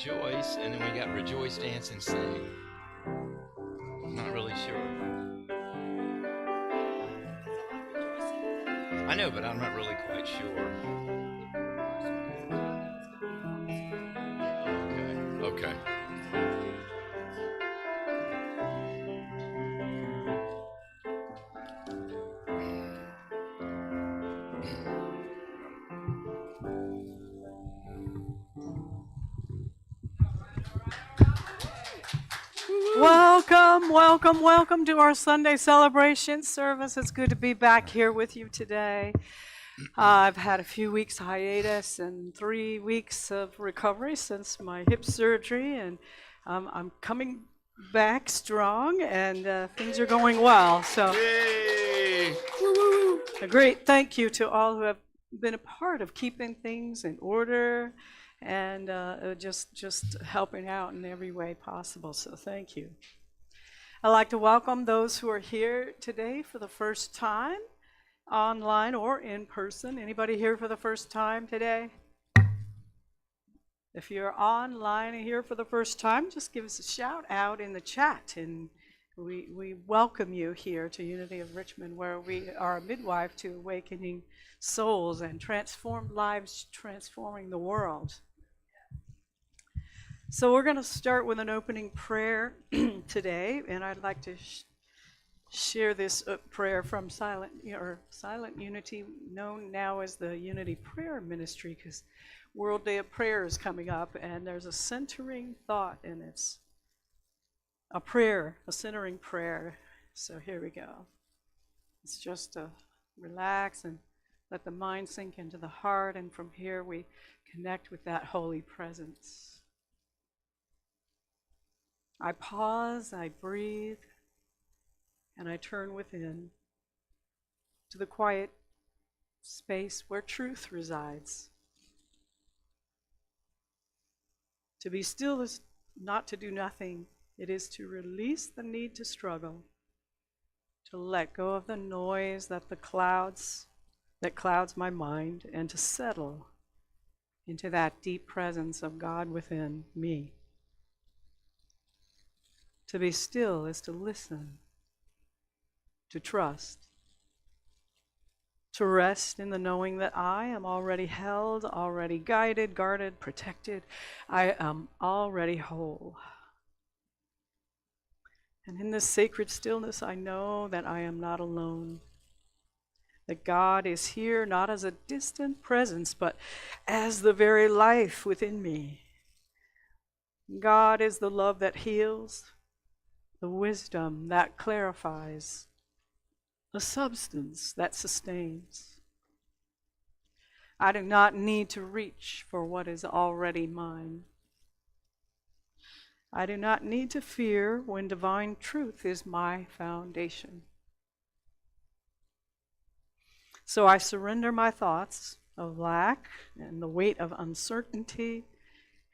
rejoice, and then we got rejoice, dance, and sing. I'm not really sure. I know, but I'm not really quite sure. Okay. Welcome, welcome, welcome to our Sunday celebration service. It's good to be back here with you today. I've had a few weeks hiatus and 3 weeks of recovery since my hip surgery, and I'm coming back strong, and things are going well. So, Yay! a great thank you to all who have been a part of keeping things in order and just helping out in every way possible. So thank you. I'd like to welcome those who are here today for the first time, online or in person. Anybody here for the first time today? If you're online and here for the first time, just give us a shout out in the chat, and we welcome you here to Unity of Richmond, where we are a midwife to awakening souls and transformed lives, transforming the world. So we're going to start with an opening prayer today, and I'd like to share this prayer from Silent Unity, known now as the Unity Prayer Ministry, because World Day of Prayer is coming up, and there's a centering thought, and it's a prayer, a centering prayer. So here we go. It's just to relax and let the mind sink into the heart, and from here we connect with that holy presence. I pause, I breathe, and I turn within to the quiet space where truth resides. To be still is not to do nothing. It is to release the need to struggle, to let go of the noise that clouds my mind, and to settle into that deep presence of God within me. To be still is to listen, to trust, to rest in the knowing that I am already held, already guided, guarded, protected. I am already whole. And in this sacred stillness, I know that I am not alone, that God is here not as a distant presence, but as the very life within me. God is the love that heals, the wisdom that clarifies, the substance that sustains. I do not need to reach for what is already mine. I do not need to fear when divine truth is my foundation. So I surrender my thoughts of lack and the weight of uncertainty,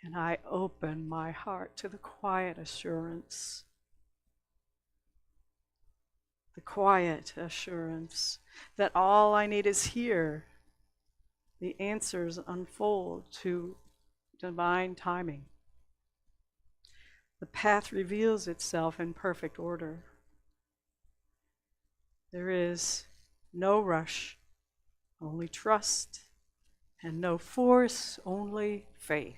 and I open my heart to the quiet assurance. The quiet assurance that all I need is here. The answers unfold to divine timing. The path reveals itself in perfect order. There is no rush, only trust, and no force, only faith.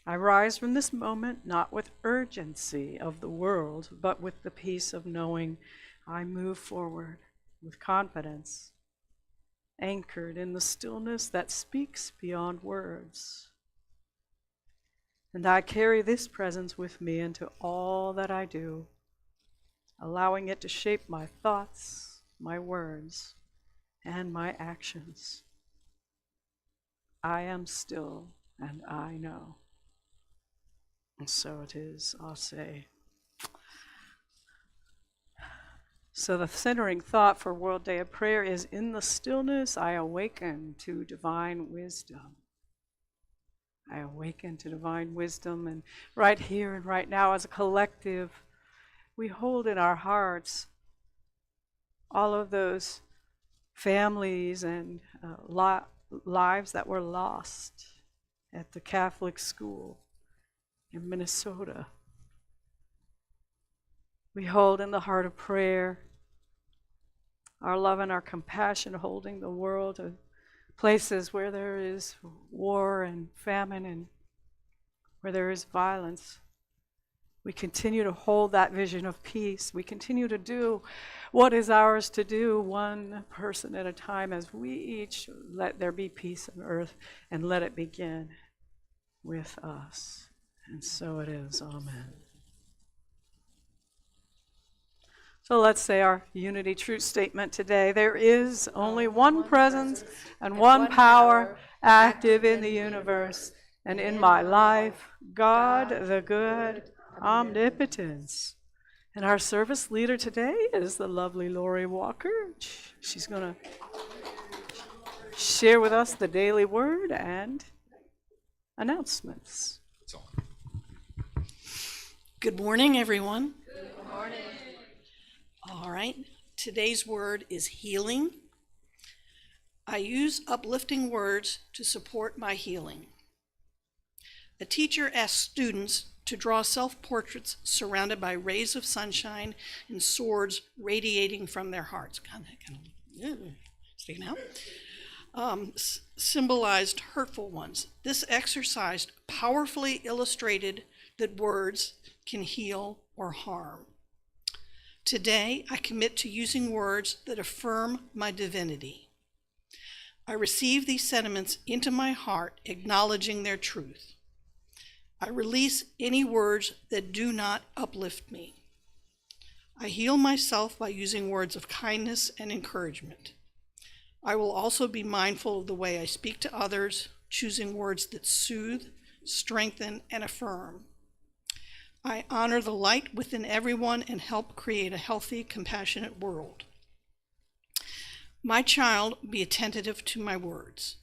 I rise from this moment not with urgency of the world, but with the peace of knowing I move forward with confidence, anchored in the stillness that speaks beyond words. And I carry this presence with me into all that I do, allowing it to shape my thoughts, my words, and my actions. I am still, and I know. And so it is, I'll say. So the centering thought for World Day of Prayer is, in the stillness, I awaken to divine wisdom. I awaken to divine wisdom, and right here and right now as a collective, we hold in our hearts all of those families and lives that were lost at the Catholic school in Minnesota. We hold in the heart of prayer our love and our compassion, holding the world to places where there is war and famine and where there is violence. We continue to hold that vision of peace. We continue to do what is ours to do, one person at a time, as we each let there be peace on earth and let it begin with us. And so it is. Amen. So let's say our unity truth statement today. There is only one presence and one power active in the universe and in my life, God the good, omnipotence. And our service leader today is the lovely Valorie Walker. She's going to share with us the daily word and announcements. Good morning, everyone. Good morning. All right, today's word is healing. I use uplifting words to support my healing. A teacher asks students to draw self-portraits surrounded by rays of sunshine and swords radiating from their hearts. God, that kind of sticking out. Symbolized hurtful ones. This exercise powerfully illustrated that words can heal or harm. Today, I commit to using words that affirm my divinity. I receive these sentiments into my heart, acknowledging their truth. I release any words that do not uplift me. I heal myself by using words of kindness and encouragement. I will also be mindful of the way I speak to others, choosing words that soothe, strengthen, and affirm. I honor the light within everyone and help create a healthy, compassionate world. My child, be attentive to my words.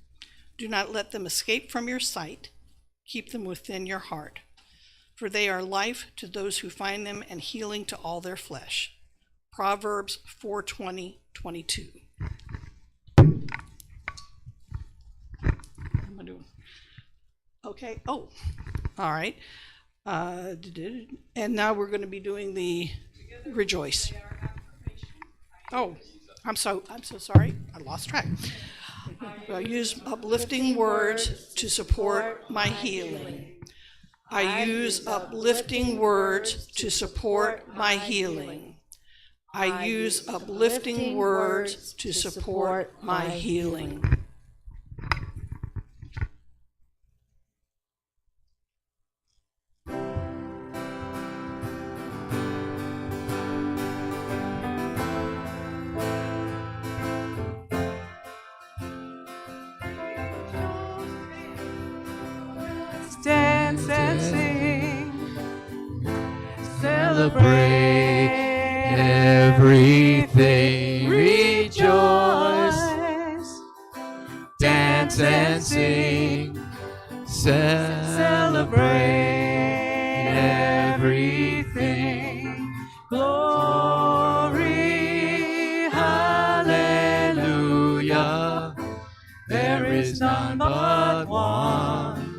Do not let them escape from your sight. Keep them within your heart, for they are life to those who find them and healing to all their flesh. Proverbs 4:20-22. Okay, all right. And now we're going to be doing the rejoice. Oh, I'm so sorry. I lost track. I use uplifting words to support my healing. I use uplifting words to support my healing. I use uplifting words to support my healing. Dance and sing, Celebrate everything, rejoice, dance and sing, celebrate everything, glory, hallelujah, there is none but one.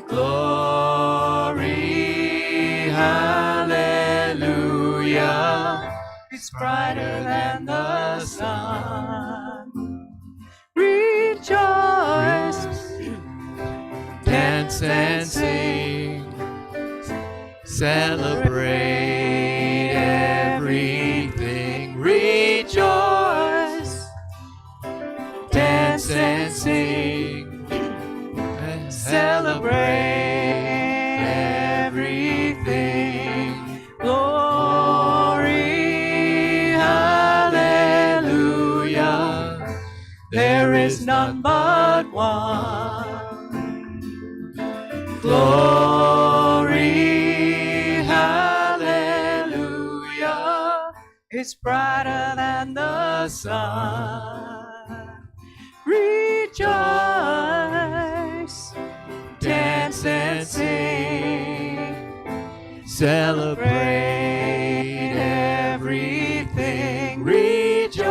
Glory, hallelujah, it's brighter than the sun. Rejoice, dance and sing, celebrate everything. Rejoice, dance and sing, celebrate everything. Glory, hallelujah, there is none but one. Glory, hallelujah, it's brighter than the sun. Rejoice, dance and sing, celebrate everything. Rejoice,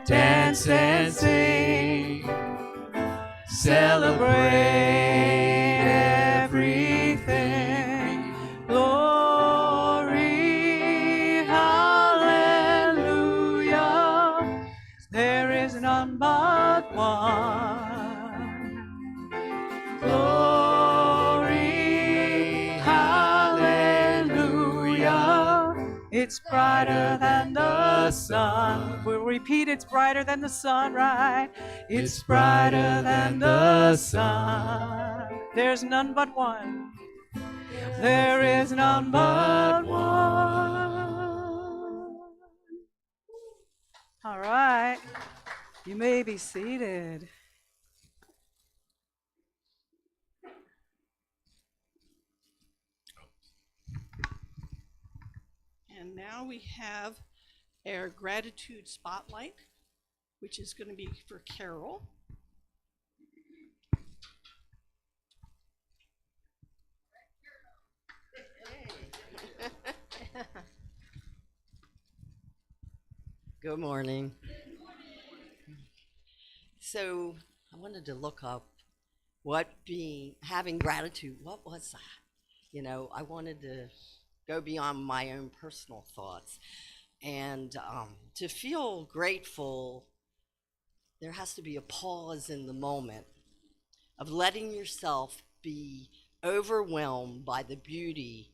dance and sing, celebrate everything. Glory, hallelujah. There is none but one. Glory, hallelujah. It's brighter than the sun. We'll repeat, it's brighter than the sun, right? It's brighter than the sun. There's none but one. There is none but one. All right. You may be seated. And now we have our gratitude spotlight, which is going to be for Carol. Good morning. So I wanted to look up having gratitude, what was that? You know, I wanted to go beyond my own personal thoughts. And to feel grateful, there has to be a pause in the moment of letting yourself be overwhelmed by the beauty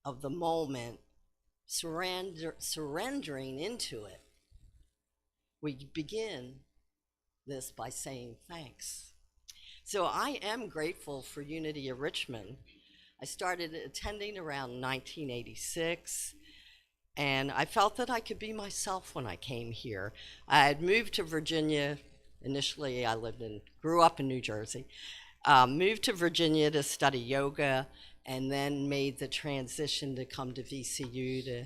of the moment, surrendering into it. We begin this by saying thanks. So I am grateful for Unity of Richmond. I started attending around 1986, and I felt that I could be myself when I came here. I had moved to Virginia. Initially, I grew up in New Jersey. Moved to Virginia to study yoga, and then made the transition to come to VCU to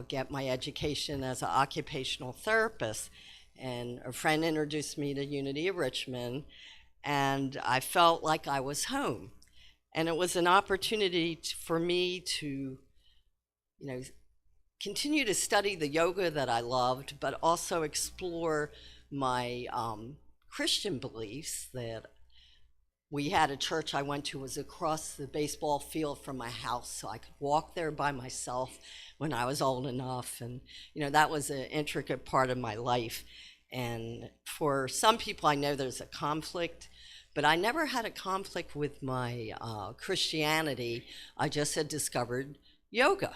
get my education as an occupational therapist. And a friend introduced me to Unity of Richmond, and I felt like I was home. And it was an opportunity for me to, continue to study the yoga that I loved, but also explore my Christian beliefs. That we had a church I went to was across the baseball field from my house, so I could walk there by myself when I was old enough. And, that was an intricate part of my life. And for some people, I know there's a conflict, but I never had a conflict with my Christianity. I just had discovered yoga.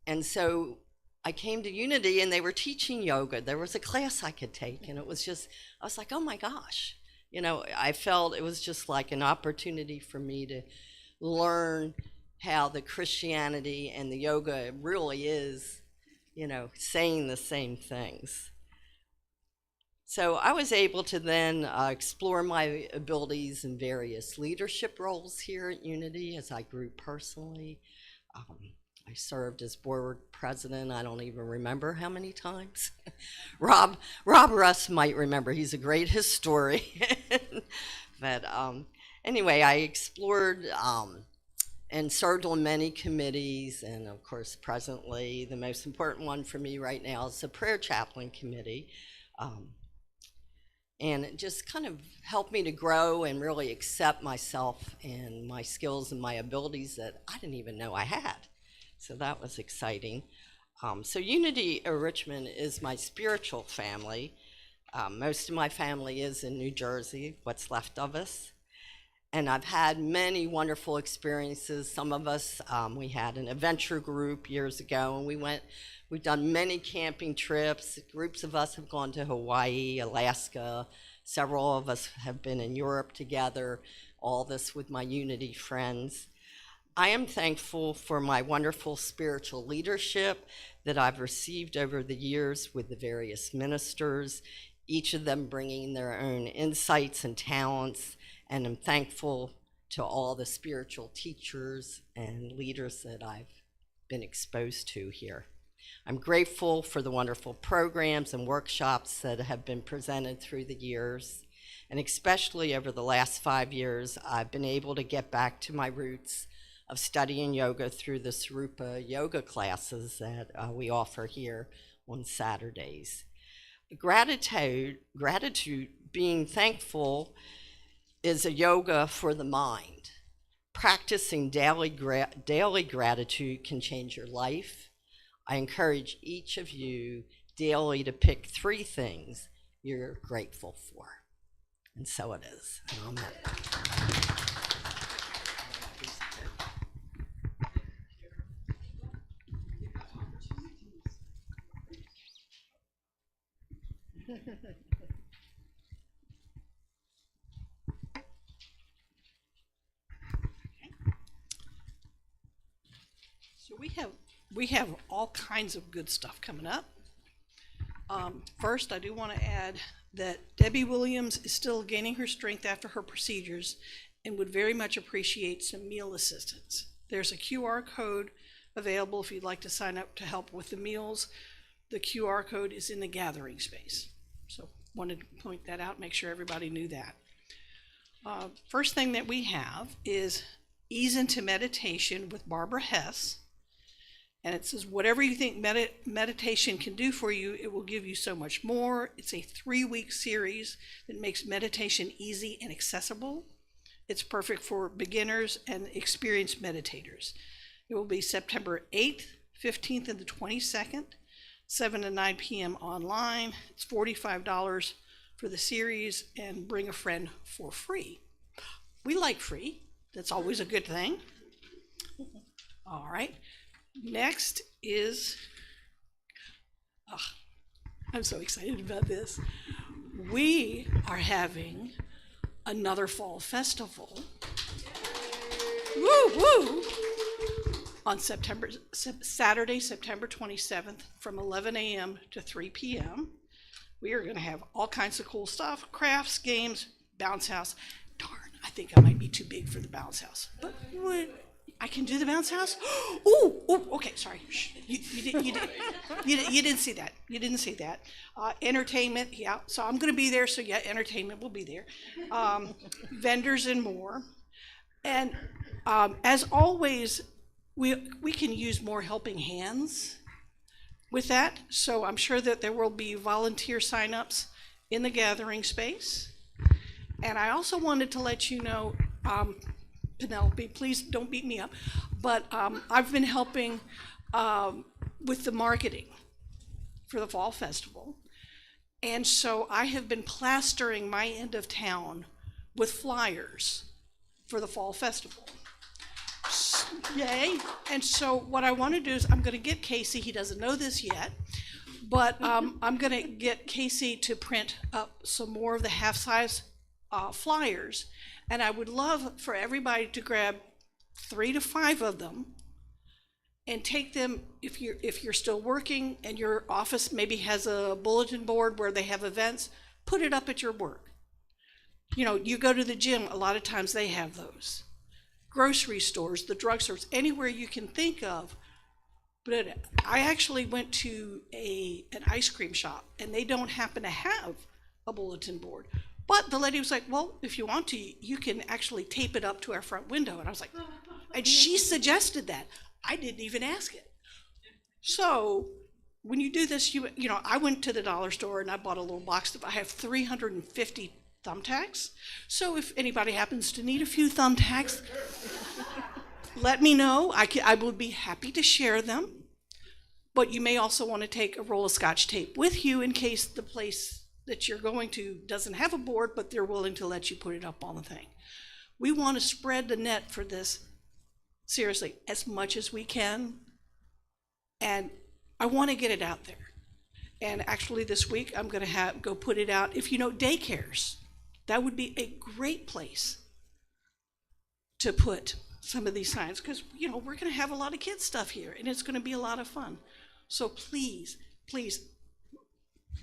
And so I came to Unity, and they were teaching yoga. There was a class I could take, and I was like, oh my gosh. I felt it was just like an opportunity for me to learn how the Christianity and the yoga really is, saying the same things. So I was able to then explore my abilities in various leadership roles here at Unity as I grew personally. I served as board president, I don't even remember how many times. Rob Russ might remember, he's a great historian. But anyway, I explored and served on many committees, and of course presently the most important one for me right now is the prayer chaplain committee. And it just kind of helped me to grow and really accept myself and my skills and my abilities that I didn't even know I had. So that was exciting. So Unity of Richmond is my spiritual family. Most of my family is in New Jersey, what's left of us. And I've had many wonderful experiences. Some of us, we had an adventure group years ago, and we've done many camping trips. Groups of us have gone to Hawaii, Alaska. Several of us have been in Europe together, all this with my Unity friends. I am thankful for my wonderful spiritual leadership that I've received over the years with the various ministers, each of them bringing their own insights and talents, and I'm thankful to all the spiritual teachers and leaders that I've been exposed to here. I'm grateful for the wonderful programs and workshops that have been presented through the years, and especially over the last 5 years, I've been able to get back to my roots of studying yoga through the Sarupa yoga classes that we offer here on Saturdays. Gratitude, being thankful, is a yoga for the mind. Practicing daily gratitude can change your life. I encourage each of you daily to pick 3 things you're grateful for. And so it is. Amen. So we have all kinds of good stuff coming up. First, I do want to add that Debbie Williams is still gaining her strength after her procedures and would very much appreciate some meal assistance. There's a QR code available if you'd like to sign up to help with the meals. The QR code is in the gathering space. So wanted to point that out, make sure everybody knew that. First thing that we have is Ease into Meditation with Barbara Hess. And it says, whatever you think meditation can do for you, it will give you so much more. It's a 3-week series that makes meditation easy and accessible. It's perfect for beginners and experienced meditators. It will be September 8th, 15th, and the 22nd, 7 to 9 p.m. online. It's $45 for the series, and bring a friend for free. We like free. That's always a good thing. All right. Next is, I'm so excited about this. We are having another fall festival. Woo woo! On Saturday, September 27th from 11 a.m. to 3 p.m. We are going to have all kinds of cool stuff, crafts, games, bounce house. Darn, I think I might be too big for the bounce house. But what? I can do the bounce house? Oh, okay, sorry. Shh. You didn't see that. You didn't see that. Entertainment, yeah. So I'm going to be there, so yeah, entertainment will be there. Vendors and more. And as always, we can use more helping hands with that. So I'm sure that there will be volunteer signups in the gathering space. And I also wanted to let you know, Penelope, please don't beat me up, but I've been helping with the marketing for the Fall Festival. And so I have been plastering my end of town with flyers for the Fall Festival. Yay. And so what I want to do is I'm going to get Casey, he doesn't know this yet, but I'm going to get Casey to print up some more of the half-size flyers. And I would love for everybody to grab 3 to 5 of them and take them, if you're still working and your office maybe has a bulletin board where they have events, put it up at your work. You know, you go to the gym, a lot of times they have those. Grocery stores, the drugstores, anywhere you can think of. But I actually went to an ice cream shop and they don't happen to have a bulletin board. But the lady was like, well, if you want to, you can actually tape it up to our front window. And I was like, and she suggested that. I didn't even ask it. So when you do this, you know, I went to the dollar store and I bought a little box. I have 350 thumbtacks. So if anybody happens to need a few thumbtacks, let me know. I would be happy to share them. But you may also want to take a roll of Scotch tape with you in case the place that you're going to doesn't have a board, but they're willing to let you put it up on the thing. We want to spread the net for this, seriously, as much as we can. And I want to get it out there. And actually this week, I'm going to go put it out. If you know daycares, that would be a great place to put some of these signs, because, you know, we're going to have a lot of kids stuff here, and it's going to be a lot of fun. So please, please,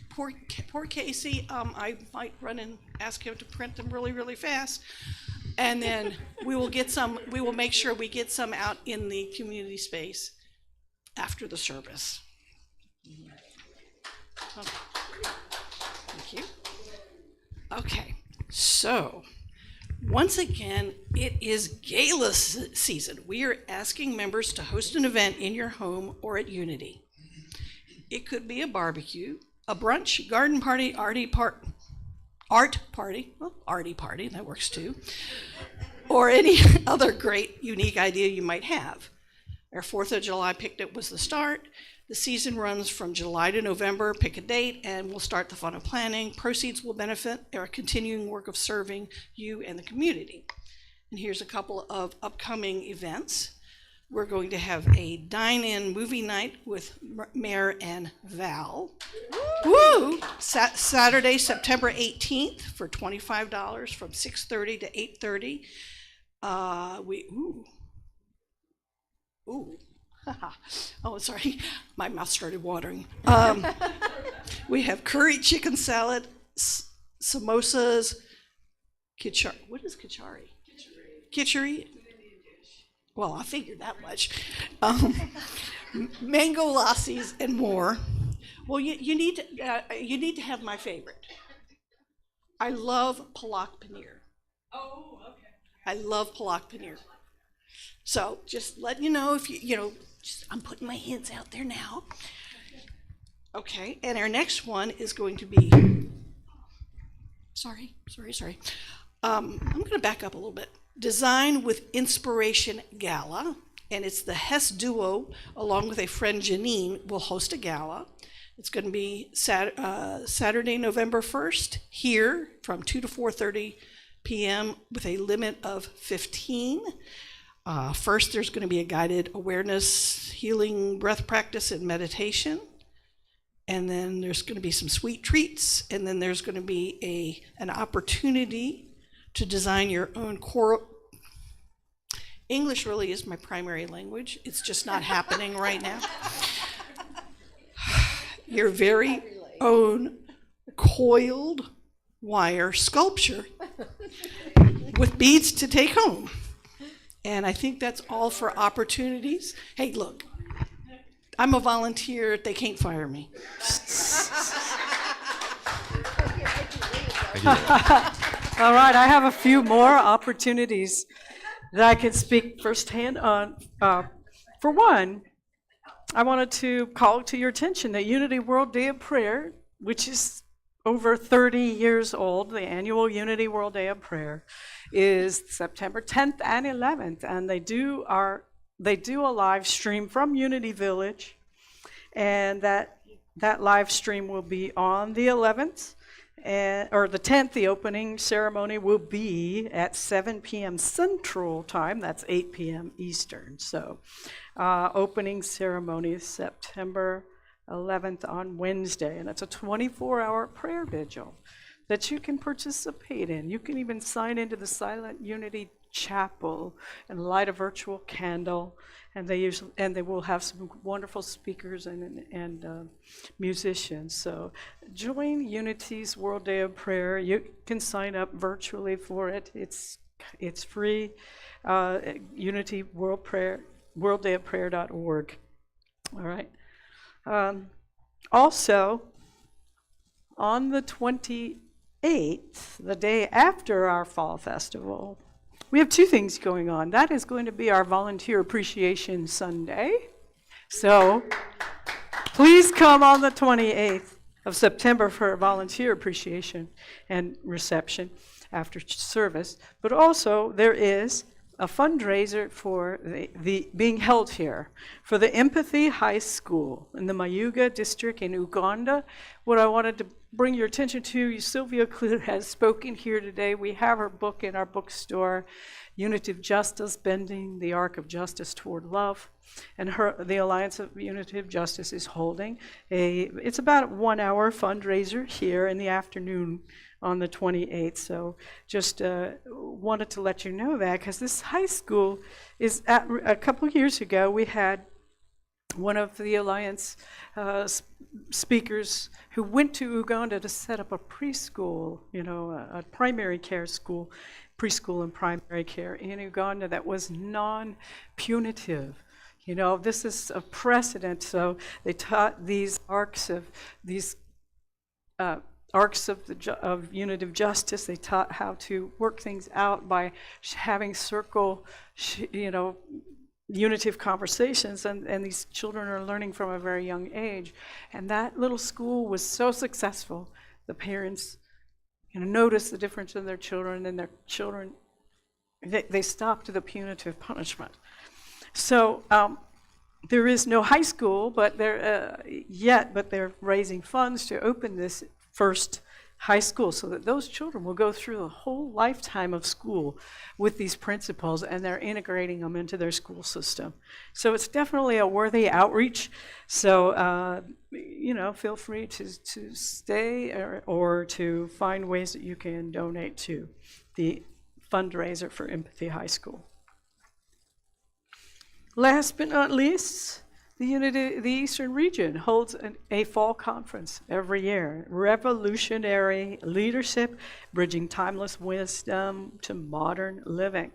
Poor Casey, I might run and ask him to print them really, really fast. And then we will make sure we get some out in the community space after the service. Okay. Thank you. Okay, so once again, it is gala season. We are asking members to host an event in your home or at Unity. It could be a barbecue, a brunch, garden party, art party, well, arty party, that works too, or any other great, unique idea you might have. Our 4th of July picnic was the start. The season runs from July to November. Pick a date, and we'll start the fun of planning. Proceeds will benefit our continuing work of serving you and the community. And here's a couple of upcoming events. We're going to have a dine-in movie night with Mayor and Val. Woo! Saturday, September 18th for $25 from 6:30 to 8:30. Oh, sorry, my mouth started watering. We have curry chicken salad, samosas, what is kichari? Kichari. Well, I figured that much. Mango lassis and more. Well, you need to have my favorite. I love palak paneer. Oh, okay. I love palak paneer. So just letting you know if I'm putting my hints out there now. Okay, and our next one is going to be, sorry. I'm going to back up a little bit. Design with Inspiration Gala, and it's the Hess duo, along with a friend Janine, will host a gala. It's going to be Saturday, November 1st, here from 2 to 4:30 p.m. with a limit of 15. First, there's going to be a guided awareness, healing, breath practice, and meditation. And then there's going to be some sweet treats. And then there's going to be an opportunity to design your own choral. English really is my primary language. It's just not happening right now. Your very own coiled wire sculpture with beads to take home. And I think that's all for opportunities. Hey, look, I'm a volunteer. They can't fire me. All right, I have a few more opportunities that I can speak firsthand on. For one, I wanted to call to your attention that Unity World Day of Prayer, which is over 30 years old, the annual Unity World Day of Prayer, is September 10th and 11th, and they do a live stream from Unity Village, and that live stream will be on the 11th. Or the 10th, the opening ceremony will be at 7 p.m. Central Time. That's 8 p.m. Eastern. So opening ceremony is September 11th on Wednesday. And it's a 24-hour prayer vigil that you can participate in. You can even sign into the Silent Unity Chapel and light a virtual candle. And they will have some wonderful speakers and musicians. So join Unity's World Day of Prayer. You can sign up virtually for it. It's free. Unity worlddayofprayer.org. All right. Also, on the 28th, the day after our fall festival, we have two things going on. That is going to be our Volunteer Appreciation Sunday. So please come on the 28th of September for a volunteer appreciation and reception after service. But also there is a fundraiser for the being held here for the Empathy High School in the Mayuga district in Uganda. What I wanted to bring your attention to, Sylvia Clute has spoken here today. We have her book in our bookstore, Unity of Justice, Bending the Arc of Justice Toward Love. And the Alliance of Unity of Justice is holding it's about a 1-hour fundraiser here in the afternoon on the 28th. So just wanted to let you know that, because this high school is, a couple of years ago, we had one of the Alliance speakers who went to Uganda to set up a preschool, a primary care school, preschool and primary care in Uganda that was non-punitive. This is a precedent. So they taught these arcs of unity of justice. They taught how to work things out by having unity of conversations, and these children are learning from a very young age. And that little school was so successful. The parents, notice the difference in their children, and their children, they stopped the punitive punishment. So there is no high school, but they're raising funds to open this first high school so that those children will go through a whole lifetime of school with these principles, and they're integrating them into their school system. So it's definitely a worthy outreach. So, feel free to stay or to find ways that you can donate to the fundraiser for Empathy High School. Last but not least, the Eastern region holds a fall conference every year. Revolutionary Leadership, Bridging Timeless Wisdom to Modern Living.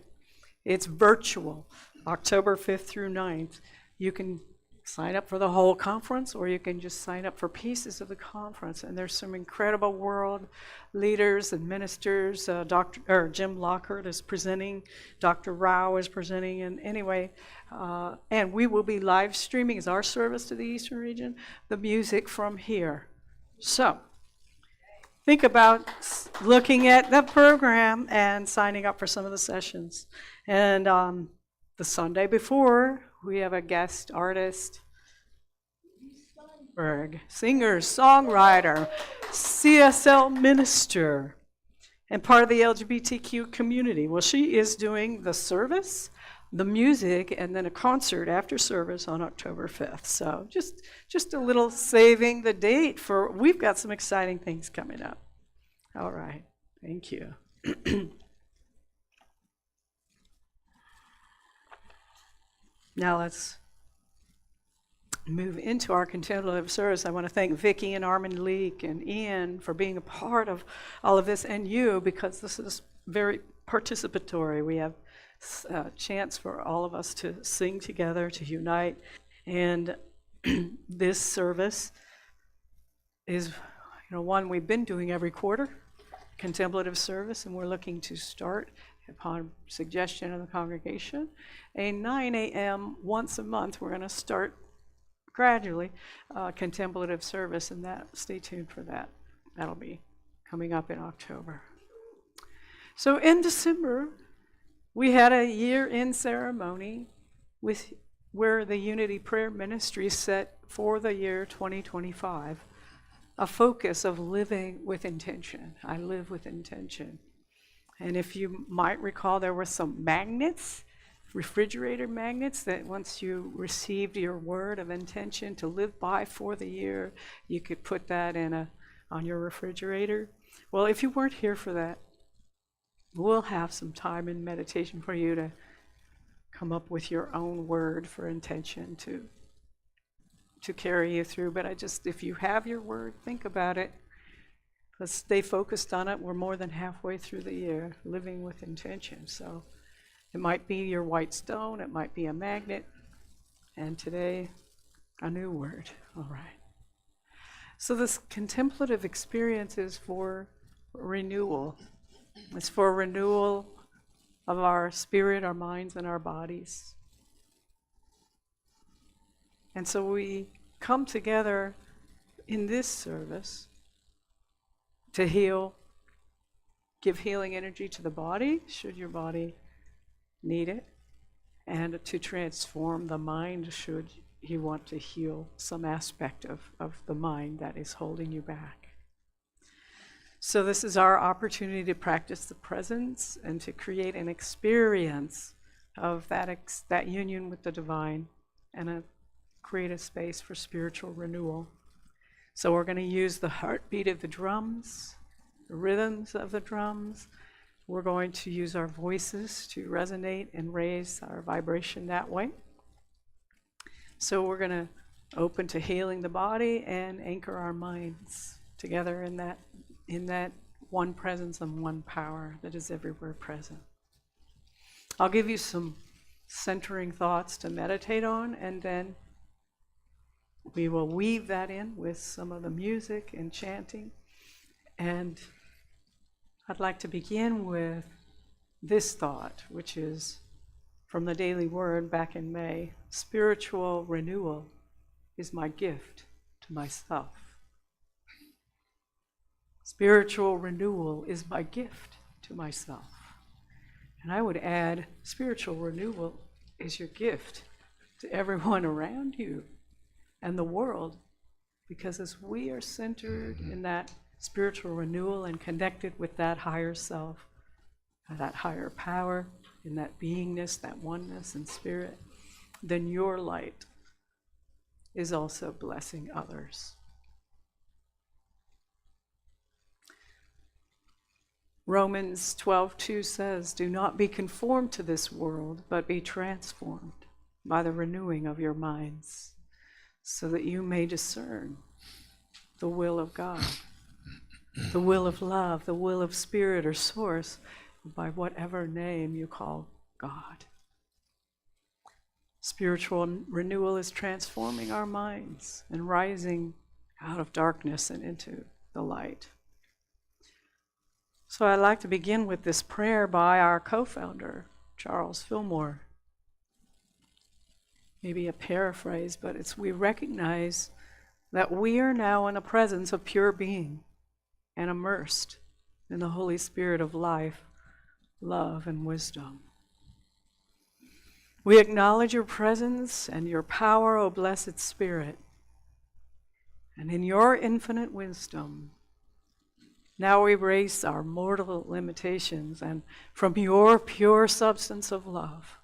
It's virtual, October 5th through 9th. You can sign up for the whole conference, or you can just sign up for pieces of the conference. And there's some incredible world leaders and ministers. Jim Lockhart is presenting, Dr. Rao is presenting, and anyway, and we will be live streaming as our service to the Eastern region, the music from here. So think about looking at the program and signing up for some of the sessions. And the Sunday before, we have a guest artist, singer, songwriter, CSL minister, and part of the LGBTQ community. Well, she is doing the service, the music, and then a concert after service on October 5th. So just a little saving the date for, we've got some exciting things coming up. All right, thank you. Now let's move into our contemplative service. I want to thank Vicki and Armin Leek and Ian for being a part of all of this, and you, because this is very participatory. We have a chance for all of us to sing together, to unite, and this service is one we've been doing every quarter, contemplative service, and we're looking to start, upon suggestion of the congregation, a 9 a.m. once a month. We're going to start gradually contemplative service, and that, stay tuned for that. That'll be coming up in October. So in December, we had a year-end ceremony where the Unity Prayer Ministry set for the year 2025 a focus of living with intention. I live with intention. And if you might recall, there were some magnets, refrigerator magnets, that once you received your word of intention to live by for the year, you could put that on your refrigerator. Well, if you weren't here for that, we'll have some time in meditation for you to come up with your own word for intention to carry you through. But if you have your word, think about it. Let's stay focused on it. We're more than halfway through the year, living with intention. So it might be your white stone, it might be a magnet, and today, a new word. All right. So this contemplative experience is for renewal. It's for renewal of our spirit, our minds, and our bodies. And so we come together in this service to heal, give healing energy to the body, should your body need it, and to transform the mind, should you want to heal some aspect of the mind that is holding you back. So this is our opportunity to practice the presence and to create an experience of that union with the divine, and create a space for spiritual renewal. So we're going to use the heartbeat of the drums, the rhythms of the drums. We're going to use our voices to resonate and raise our vibration that way. So we're going to open to healing the body and anchor our minds together in that one presence and one power that is everywhere present. I'll give you some centering thoughts to meditate on, and then we will weave that in with some of the music and chanting. And I'd like to begin with this thought, which is from the Daily Word back in May. Spiritual renewal is my gift to myself. Spiritual renewal is my gift to myself. And I would add, spiritual renewal is your gift to everyone around you and the world, because as we are centered in that spiritual renewal and connected with that higher self, that higher power, in that beingness, that oneness in spirit, then your light is also blessing others. Romans 12:2 says, "Do not be conformed to this world, but be transformed by the renewing of your minds, so that you may discern the will of God, the will of love, the will of spirit or source, by whatever name you call God." Spiritual renewal is transforming our minds and rising out of darkness and into the light. So I'd like to begin with this prayer by our co-founder, Charles Fillmore. Maybe a paraphrase, but it's, we recognize that we are now in the presence of pure being and immersed in the Holy Spirit of life, love, and wisdom. We acknowledge your presence and your power, O blessed Spirit. And in your infinite wisdom, now we erase our mortal limitations and from your pure substance of love,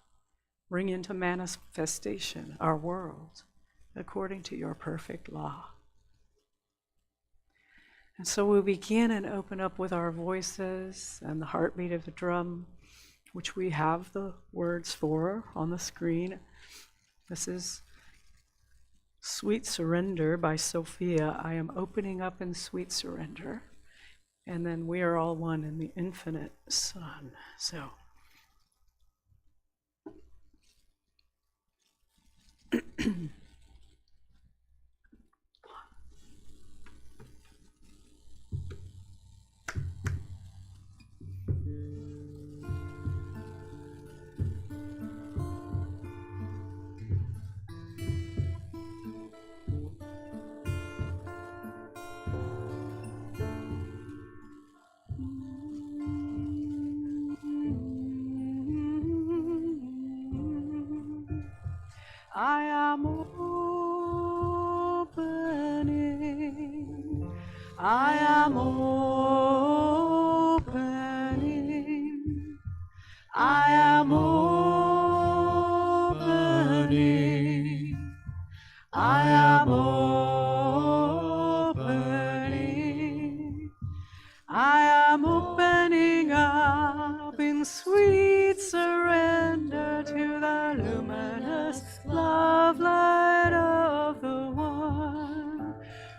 bring into manifestation our world according to your perfect law. And so we'll begin and open up with our voices and the heartbeat of the drum, which we have the words for on the screen. This is Sweet Surrender by Sophia. I am opening up in sweet surrender. And then we are all one in the infinite Son. So. I am opening. I am opening. I am opening. I am opening. I am opening up in sweet surrender to the luminous love light of the One.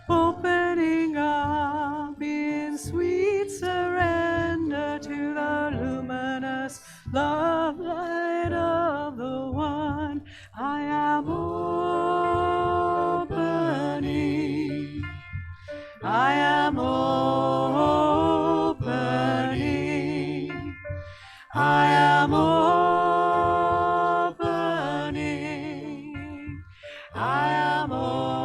Opening up in sweet surrender to the luminous love light of the One. I am opening. I am opening. I am opening. I am opening.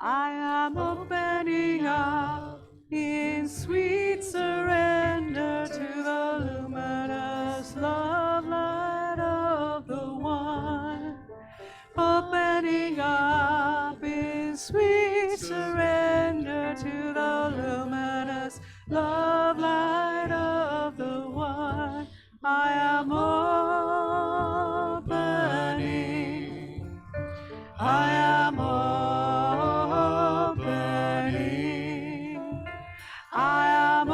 I am opening up in sweet surrender to the luminous love light of the One. Opening up in sweet surrender to the luminous love light of the One. I am opening. I am opening. I am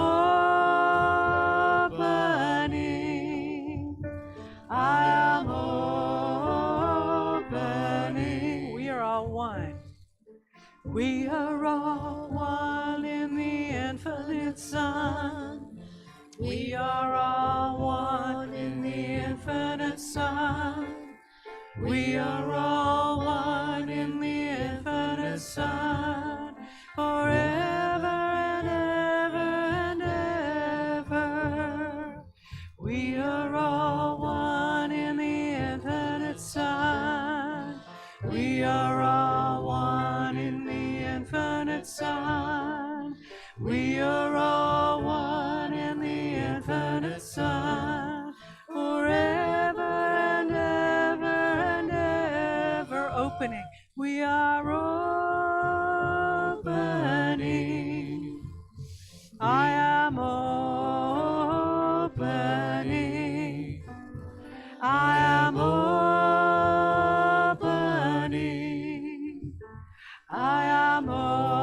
opening. I am opening. We are all one. We are all one in the infinite Son. We are all one in the infinite Son. We are all one in the infinite Son. Forever and ever and ever. We are all one in the infinite Son. We are all one in the opening. We are opening. I am opening. I am opening. I am opening.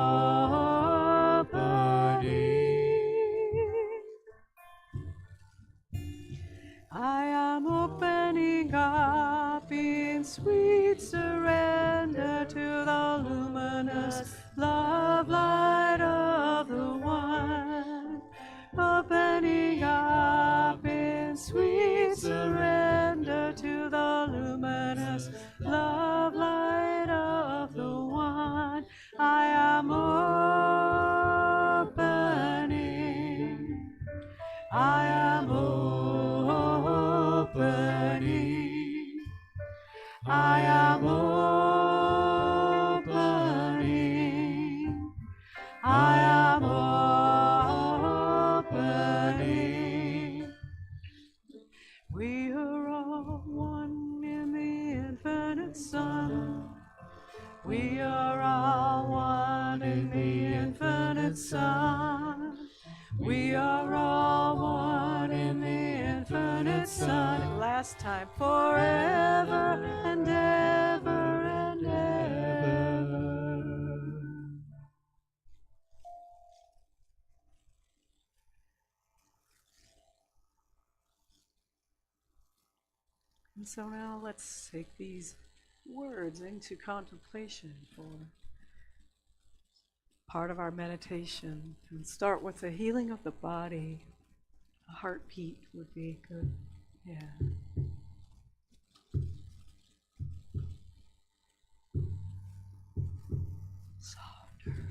I am opening up in sweet surrender to the luminous love light of the One. Opening up in sweet surrender to the luminous love light of the One. I am opening. I am opening. I am opening. I am opening. We are all one in the infinite Son. We are all one in the infinite Son. We are all one in the infinite Son. Last time, forever and ever and ever. And so now let's take these words into contemplation for part of our meditation, and start with the healing of the body. A heartbeat would be good. Yeah. Softer.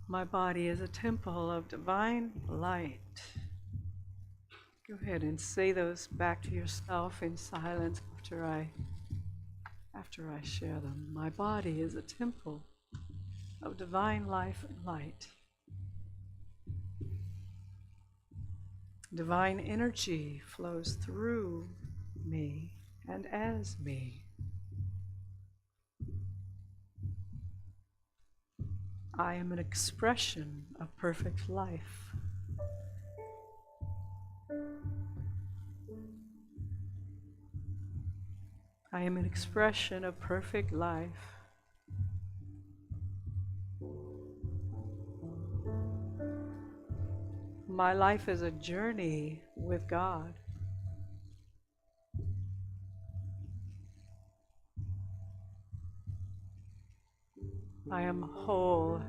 My body is a temple of divine light. Go ahead and say those back to yourself in silence after I share them. My body is a temple of divine life and light. Divine energy flows through me and as me. I am an expression of perfect life. I am an expression of perfect life. My life is a journey with God. I am whole.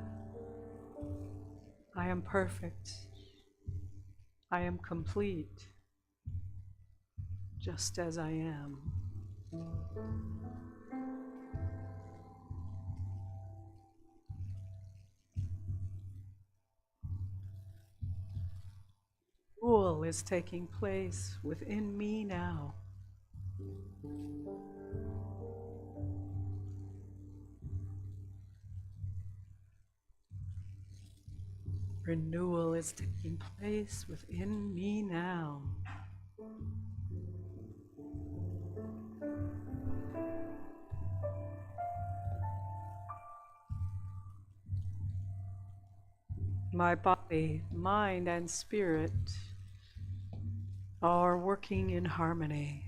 I am perfect. I am complete, just as I am. Renewal is taking place within me now. Renewal is taking place within me now. My body, mind, and spirit are working in harmony.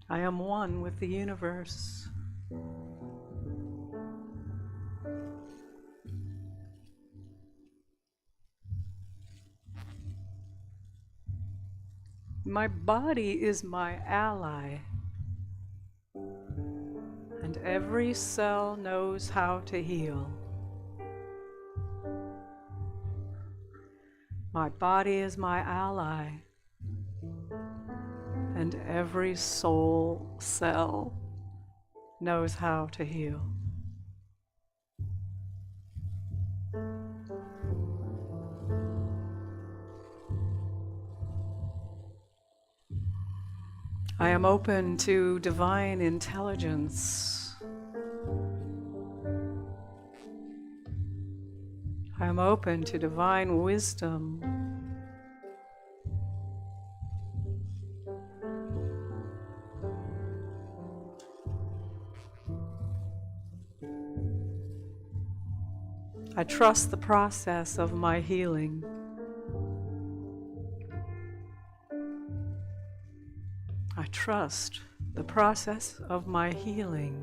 I am one with the universe. My body is my ally, and every cell knows how to heal. My body is my ally, and every soul cell knows how to heal. I am open to divine intelligence. I'm open to divine wisdom. I trust the process of my healing. I trust the process of my healing.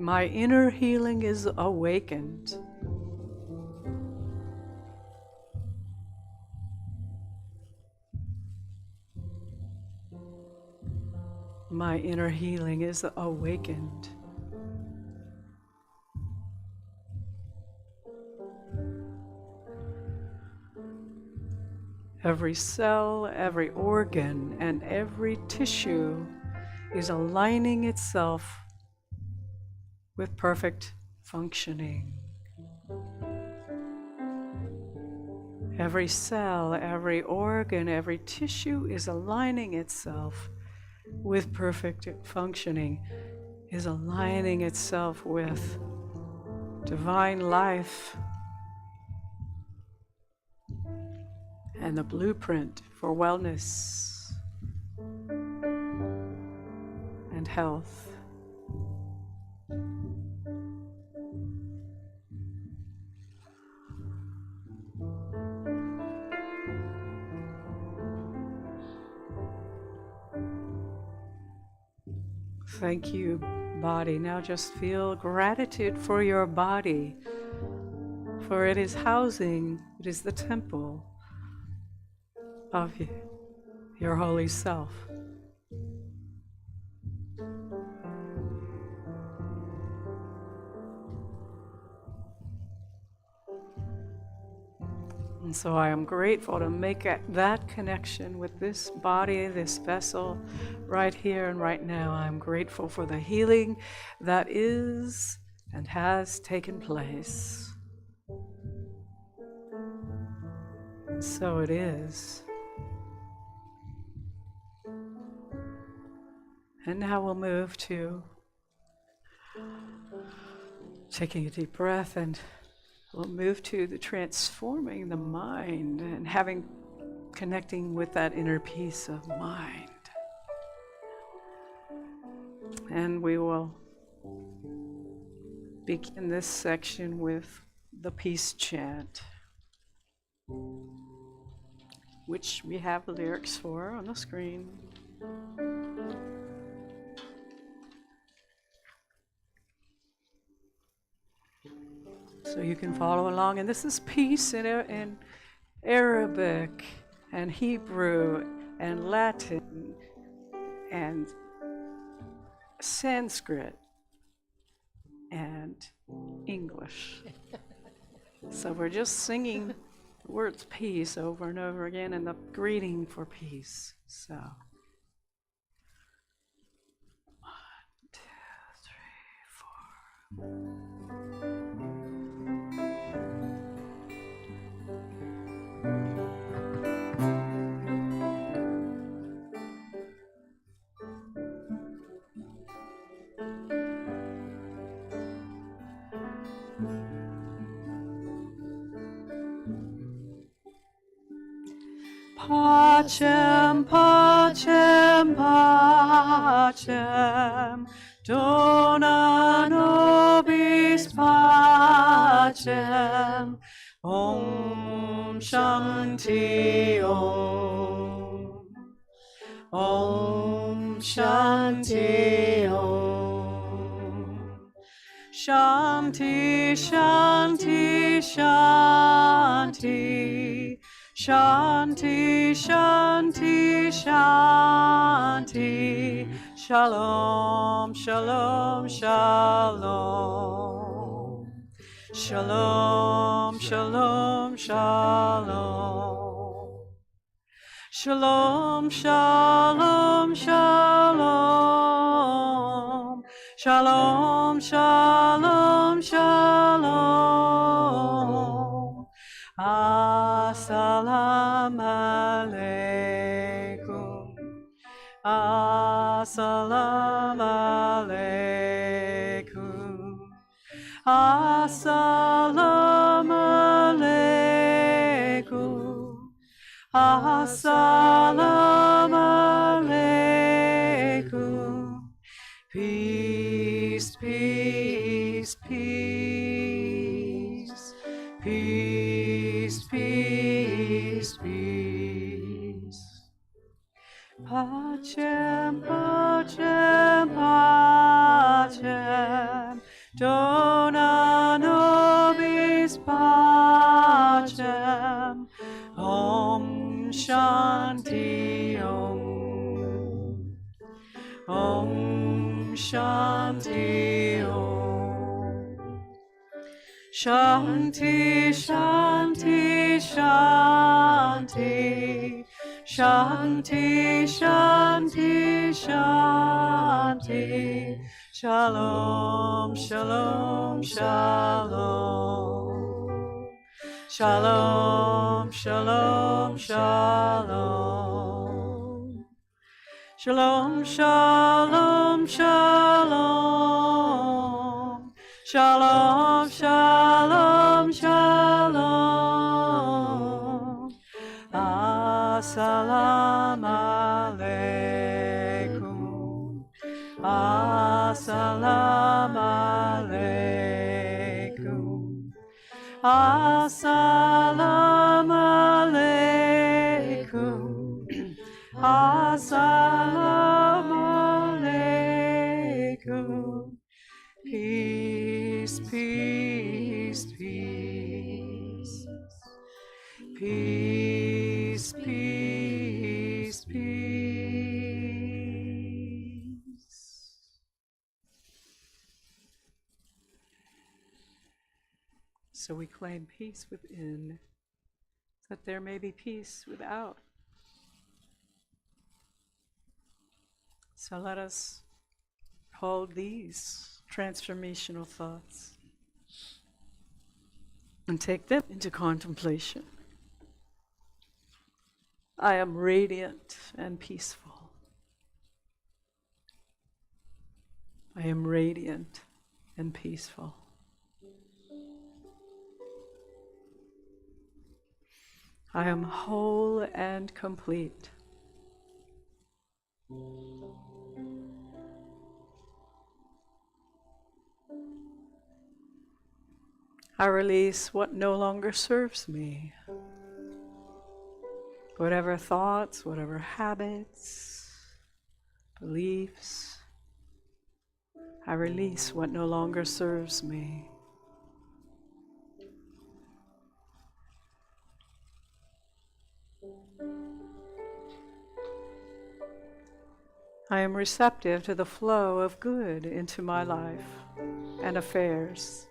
My inner healing is awakened. My inner healing is awakened. Every cell, every organ, and every tissue is aligning itself with perfect functioning. Every cell, every organ, every tissue is aligning itself with perfect functioning, is aligning itself with divine life and the blueprint for wellness and health. Thank you, body. Now just feel gratitude for your body, for it is housing, it is the temple of your holy self. And so I am grateful to make that connection with this body, this vessel, right here and right now. I'm grateful for the healing that is and has taken place. And so it is. And now we'll move to taking a deep breath, and we'll move to the transforming the mind and connecting with that inner peace of mind. And we will begin this section with the peace chant, which we have the lyrics for on the screen. So you can follow along. And this is peace in Arabic and Hebrew and Latin and Sanskrit and English. So we're just singing the words peace over and over again and the greeting for peace. So 1, 2, 3, 4. Pacem, pacem, pacem, dona nobis pacem, Om Shanti Om, Om Shanti Om, Shanti, Shanti, Shanti. Shanti, Shanti, Shanti, Shalom, Shalom, Shalom, Shalom, Shalom, Shalom, Shalom, Shalom, Shalom, Shalom, Shalom, Shalom. Assalamu alaikum. Assalamu alaikum. Assalamu alaikum. Assalamu alaikum. Peace, peace, peace. Peace, peace, peace. Pacem, pacem, pacem. Dona nobis pacem. Om Shanti Om. Om Shanti Om. Shanti, Shanti, Shanti. Shanti, Shanti, Shanti. Shalom, Shalom, Shalom. Shalom, Shalom, Shalom. Shalom, Shalom, Shalom. Shalom, Shalom, Shalom. Assalamu alaikum. Assalamu alaikum. Assalamu alaikum. Assalamu alaikum. Peace, peace, peace. Peace, peace, peace. So we claim peace within, that there may be peace without. So let us hold these transformational thoughts and take them into contemplation. I am radiant and peaceful. I am radiant and peaceful. I am whole and complete. I release what no longer serves me. Whatever thoughts, whatever habits, beliefs, I release what no longer serves me. I am receptive to the flow of good into my life and affairs.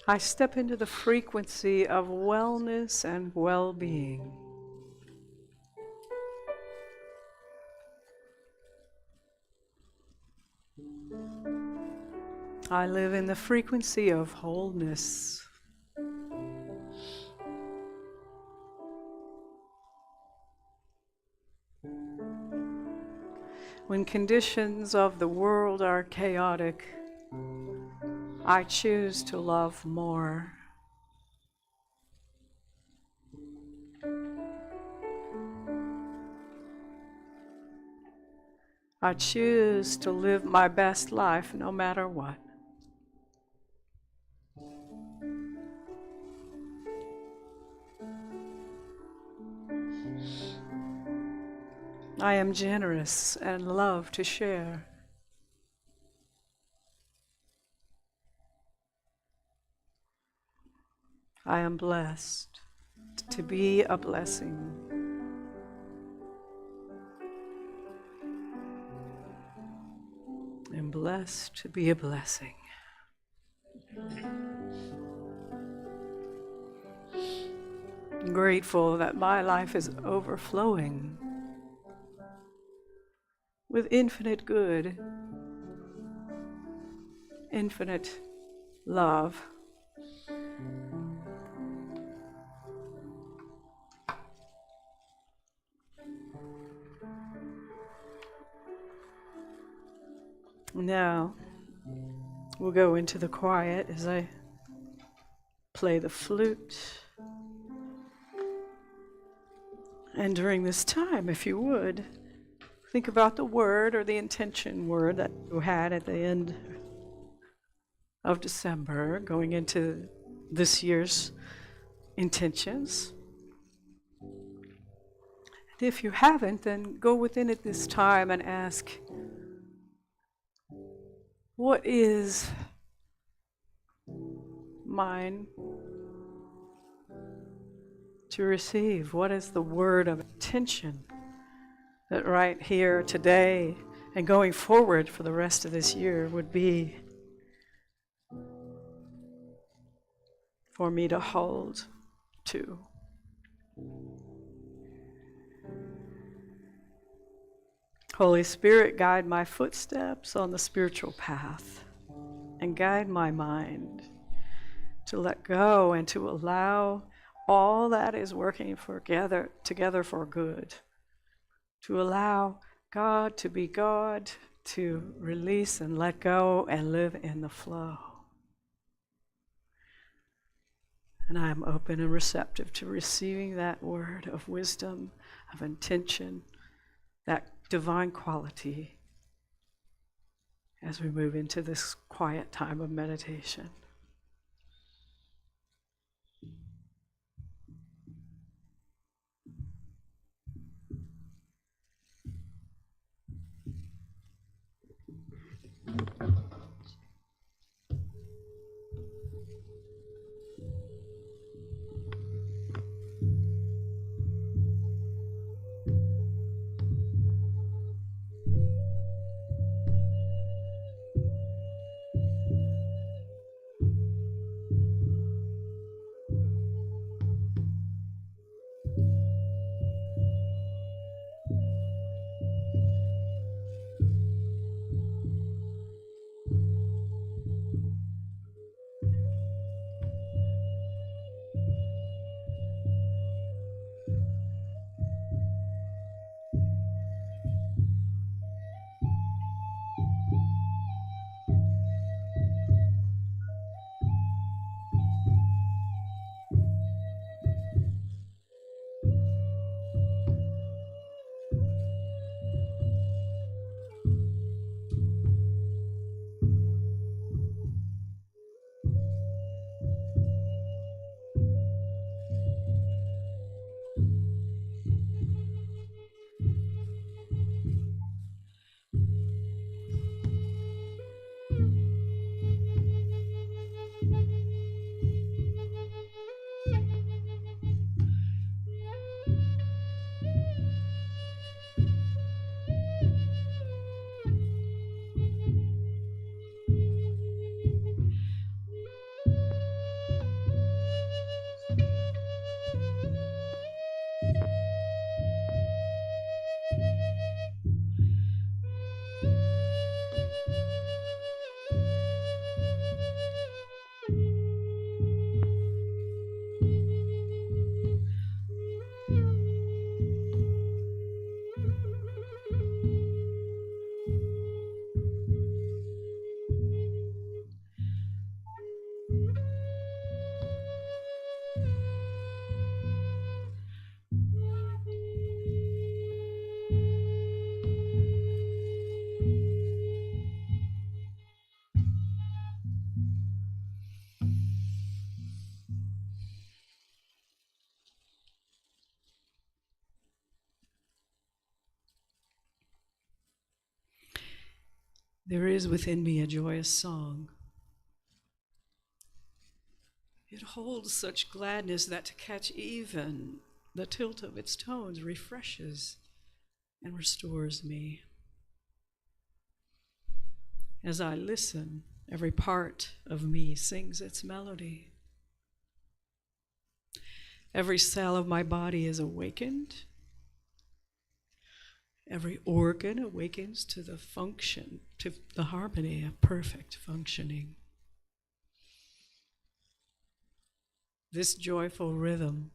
I step into the frequency of wellness and well-being. I live in the frequency of wholeness. When conditions of the world are chaotic, I choose to love more. I choose to live my best life no matter what. I am generous and love to share. I am blessed to be a blessing. I am blessed to be a blessing. I'm grateful that my life is overflowing with infinite good, infinite love, Now, we'll go into the quiet as I play the flute. And during this time, if you would, think about the word or the intention word that you had at the end of December, going into this year's intentions. And if you haven't, then go within it this time and ask, what is mine to receive? What is the word of intention that right here today and going forward for the rest of this year would be for me to hold to? Holy Spirit, guide my footsteps on the spiritual path and guide my mind to let go and to allow all that is working together for good. To allow God to be God, to release and let go and live in the flow. And I am open and receptive to receiving that word of wisdom, of intention, that divine quality as we move into this quiet time of meditation. There is within me a joyous song. It holds such gladness that to catch even the tilt of its tones refreshes and restores me. As I listen, every part of me sings its melody. Every cell of my body is awakened. Every organ awakens to the function, to the harmony of perfect functioning. This joyful rhythm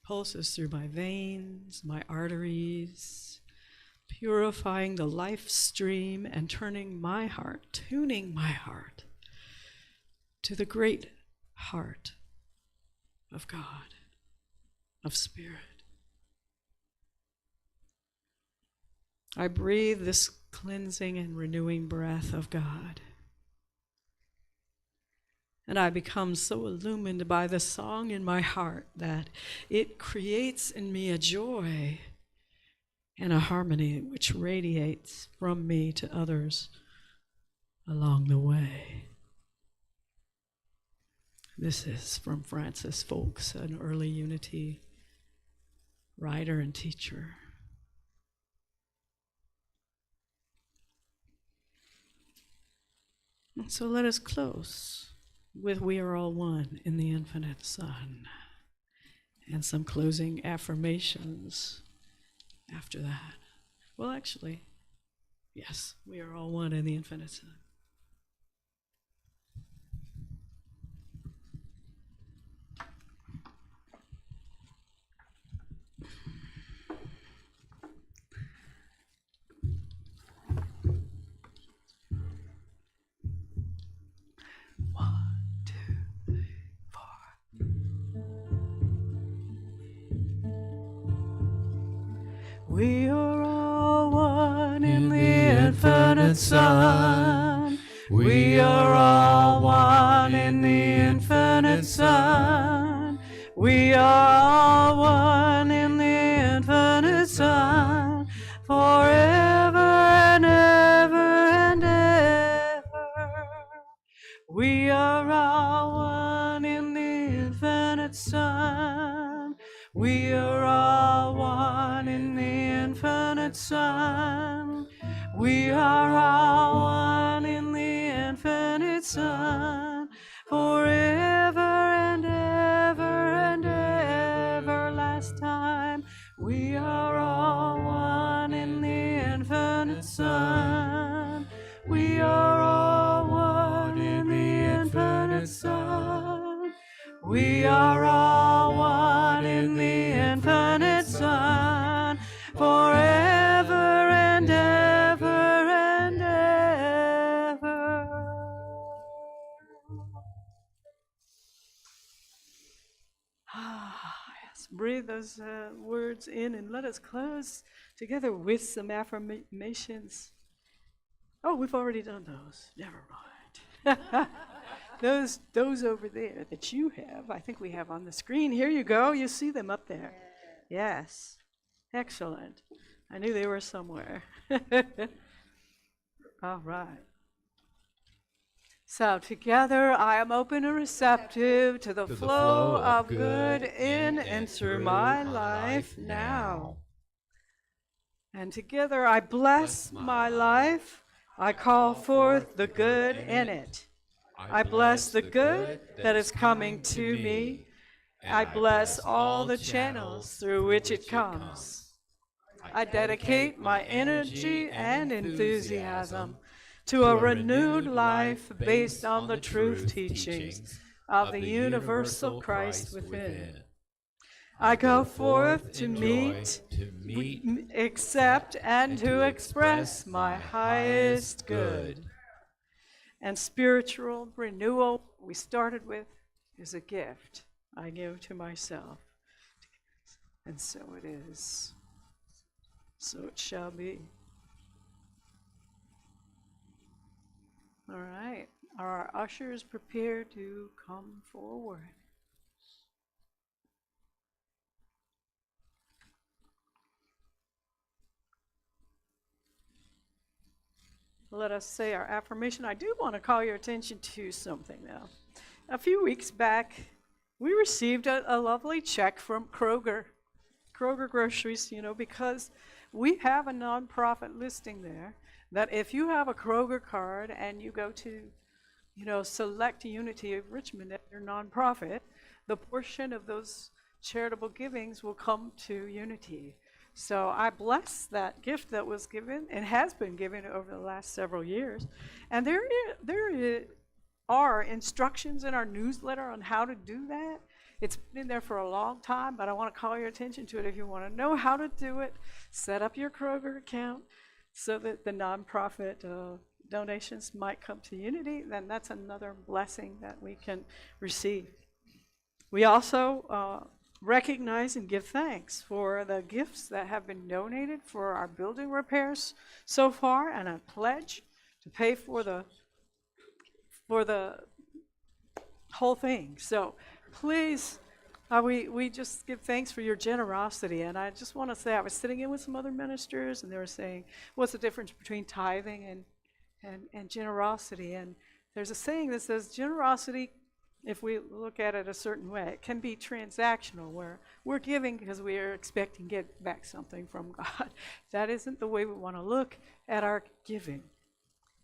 pulses through my veins, my arteries, purifying the life stream and tuning my heart to the great heart of God, of Spirit. I breathe this cleansing and renewing breath of God. And I become so illumined by the song in my heart that it creates in me a joy and a harmony which radiates from me to others along the way. This is from Francis Folks, an early Unity writer and teacher. And so let us close with "We are all one in the infinite Son," and some closing affirmations after that. Well, actually, yes, we are all one in the infinite Son. We are all one in the infinite Son. We are all one in the infinite Son. We are all one in the infinite Son. Forever and ever and ever. We are all one in the infinite Son. We are all one in the infinite Son. We are all one in the infinite Son. Forever and ever, last time. We are all one in the infinite Son. We are all one in the infinite Son. We are all one in the infinite Son, forever and ever and ever. Yes, breathe those words in and let us close together with some affirmations. Oh, we've already done those. Never mind. Those over there that you have, I think we have on the screen. Here you go. You see them up there. Yes. Excellent. I knew they were somewhere. All right. So together I am open and receptive to the flow of good in and through my life now. And together I bless my life. I call forth the good in it. I bless the good that is coming to me. I bless all the channels through which it comes. I dedicate my energy and enthusiasm to a renewed life based on the truth teachings of the universal Christ within. I go forth to meet, accept, and to express my highest good. And spiritual renewal, we started with, is a gift I give to myself. And so it is. So it shall be. All right. Are our ushers prepared to come forward? Let us say our affirmation. I do want to call your attention to something now. A few weeks back, we received a lovely check from Kroger Groceries, because we have a nonprofit listing there that if you have a Kroger card and you go to, select Unity of Richmond at your nonprofit, the portion of those charitable givings will come to Unity. So I bless that gift that was given and has been given over the last several years. And there are instructions in our newsletter on how to do that. It's been there for a long time, but I want to call your attention to it. If you want to know how to do it, set up your Kroger account so that the nonprofit donations might come to Unity. Then that's another blessing that we can receive. We also recognize and give thanks for the gifts that have been donated for our building repairs so far, and a pledge to pay for the whole thing. So please, we just give thanks for your generosity. And I just want to say, I was sitting in with some other ministers, and they were saying, what's the difference between tithing and generosity? And there's a saying that says generosity, if we look at it a certain way, it can be transactional, where we're giving because we are expecting to get back something from God. That isn't the way we want to look at our giving.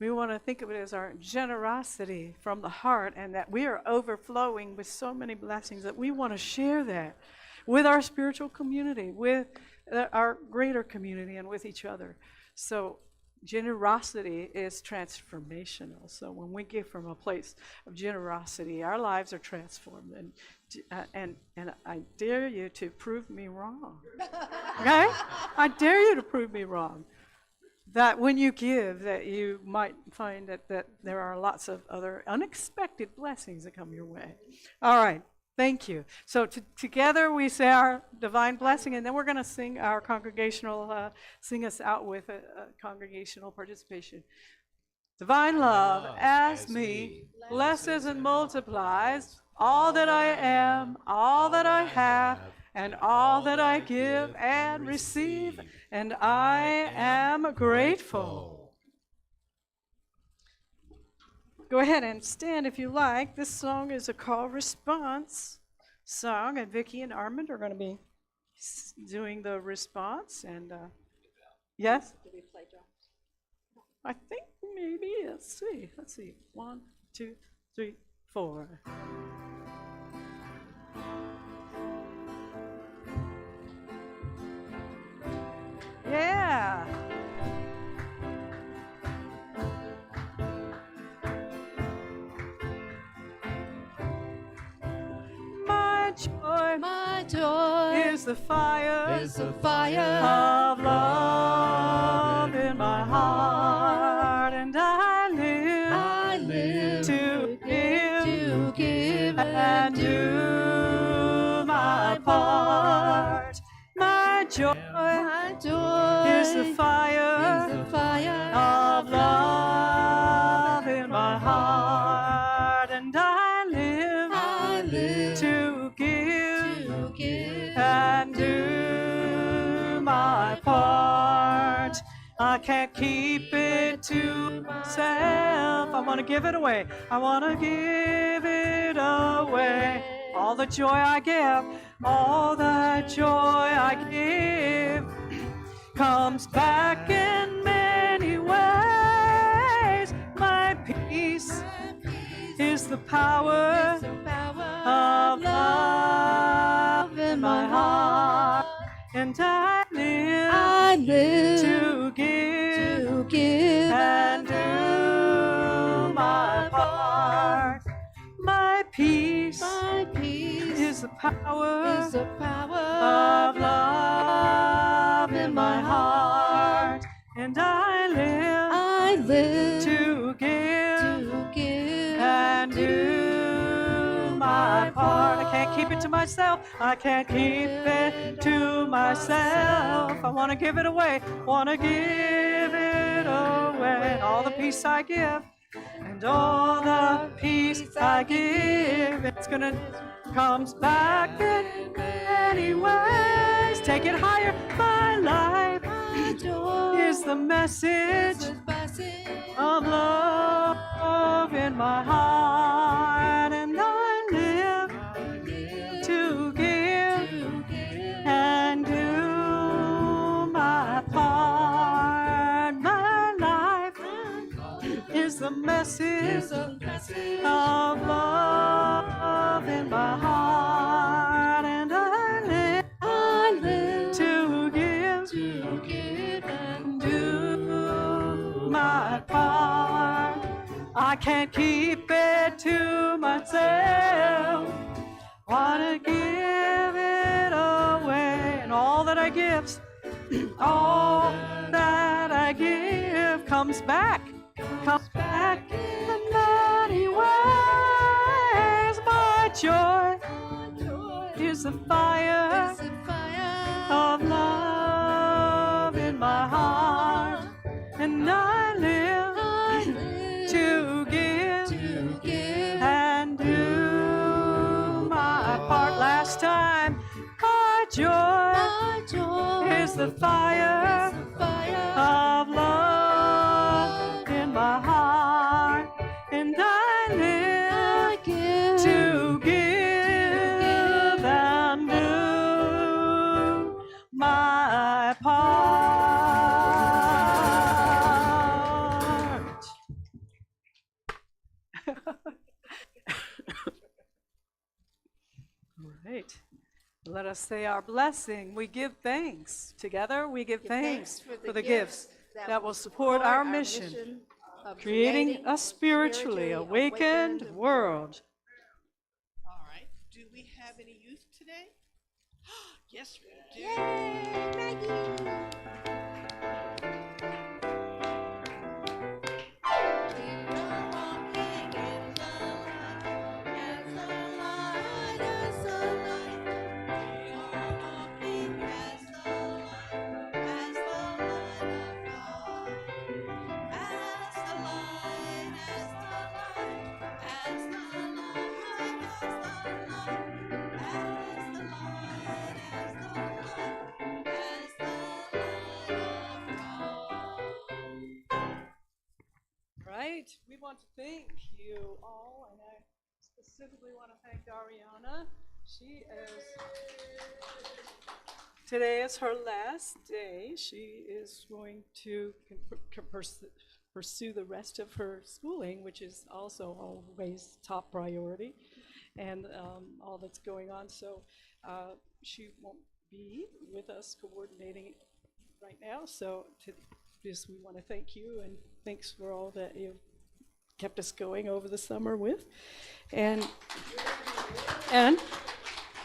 We want to think of it as our generosity from the heart, and that we are overflowing with so many blessings that we want to share that with our spiritual community, with our greater community, and with each other. So generosity is transformational. So when we give from a place of generosity, our lives are transformed. And I dare you to prove me wrong. Okay? I dare you to prove me wrong. That when you give, that you might find that there are lots of other unexpected blessings that come your way. All right, thank you. So together we say our divine blessing, and then we're going to sing our congregational, sing us out with a congregational participation. Divine love as me blesses and multiplies all that I am, all that I have, and all that I give and receive, and I am grateful. Go ahead and stand if you like. This song is a call response song, and Vicki and Armand are going to be doing the response. And yes? Do we play drums? I think maybe. Let's see. 1, 2, 3, 4. Yeah. My joy is the fire of love in my heart, and I live to give and do my part. My joy is the fire of love in my heart, and I live to give and do my part. I can't keep it to myself. I want to give it away. I want to give it away. All the joy I give, all the joy I give comes back in many ways. My peace is the power of love in my heart, and I live to give and do my part. My peace is the power of love in my heart, and I live to give and do my part. I can't keep it to myself. I can't keep it to myself. I want to give it away. Want to give it away. And all the peace I give, and all the peace I give, it's gonna comes back in many ways. Take it higher. My life is the message of love in my heart, and I live to give and do my part. My life is the message of love in my heart, and I live to give and do my part. I can't keep it to myself. wanna give it away. And all that I give, all that I give comes back in many ways. My joy is the fire of love in my heart, and I live to give and do my part. Last time, my joy is the fire of love in my heart, and I live to give and do my part. All right. Let us say our blessing. We give thanks. Together, we give thanks for the gifts that will support our mission of creating a spiritually awakened world. All right. Do we have any youth today? Yes, we do. Yay, Maggie! Right. We want to thank you all, and I specifically want to thank Ariana. Today is her last day. She is going to pursue the rest of her schooling, which is also always top priority, and all that's going on. So she won't be with us coordinating right now. So just we want to thank you, and thanks for all that you've kept us going over the summer with. And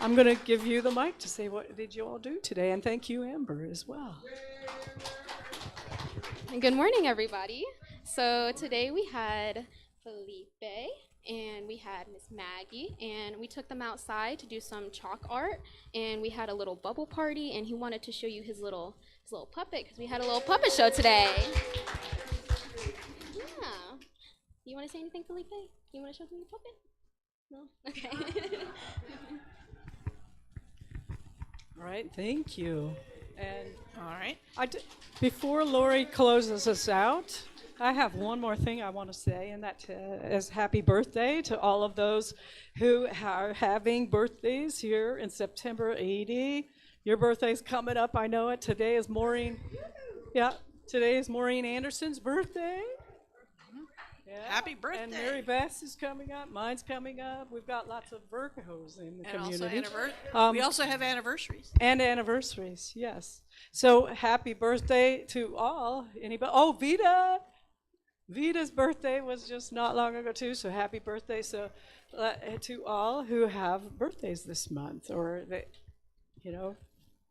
I'm going to give you the mic to say what did you all do today, and thank you, Amber, as well. Good morning, everybody. So today we had Felipe and we had Miss Maggie, and we took them outside to do some chalk art, and we had a little bubble party, and he wanted to show you his little puppet because we had a little puppet show today. Yeah. You want to say anything, Felipe? You want to show them your puppet? No? Okay. All right, thank you. And All right. before Lori closes us out, I have one more thing I want to say, and that is happy birthday to all of those who are having birthdays here in September 80. Your birthday's coming up, I know it. Today is Maureen Anderson's birthday. Yeah. Happy birthday. And Mary Beth's is coming up. Mine's coming up. We've got lots of Virgos in the community. We also have anniversaries. And anniversaries, yes. So happy birthday to all. Anybody? Oh, Vita. Vita's birthday was just not long ago too. So happy birthday. So to all who have birthdays this month, or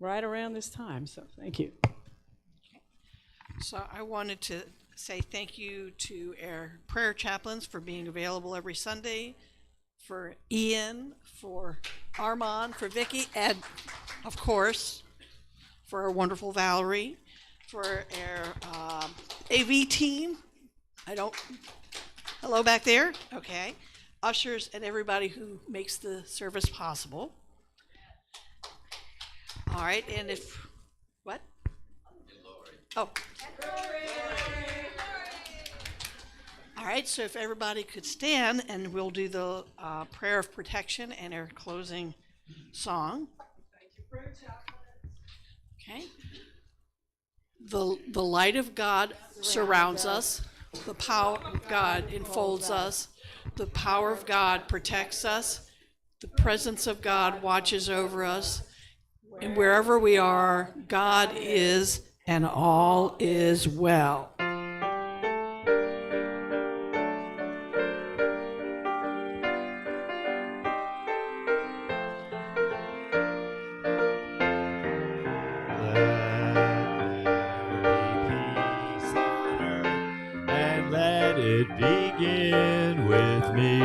right around this time. So thank you. So I wanted to say thank you to our prayer chaplains for being available every Sunday, for Ian, for Armand, for Vicky, and of course for our wonderful Valorie, for our AV team. Hello back there. Okay. Ushers and everybody who makes the service possible. All right, and what? Oh. All right, so if everybody could stand, and we'll do the prayer of protection and our closing song. Okay. The light of God surrounds us. The power of God enfolds us. The power of God protects us. The presence of God watches over us. And wherever we are, God is, and all is well. it begin with me.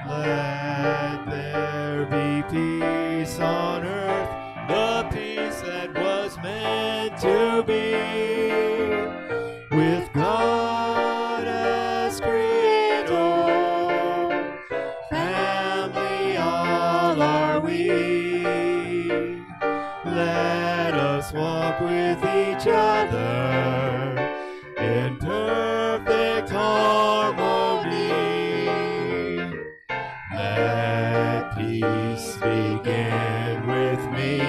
Let there be peace on earth, the peace that was meant to be, with God as Creator. Family all are we. Let us walk with each other in perfect harmony. Let peace begin with me.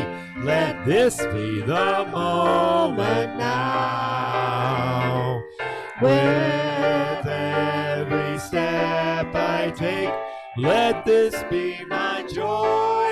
Let this be the moment now. With every step I take, let this be my joy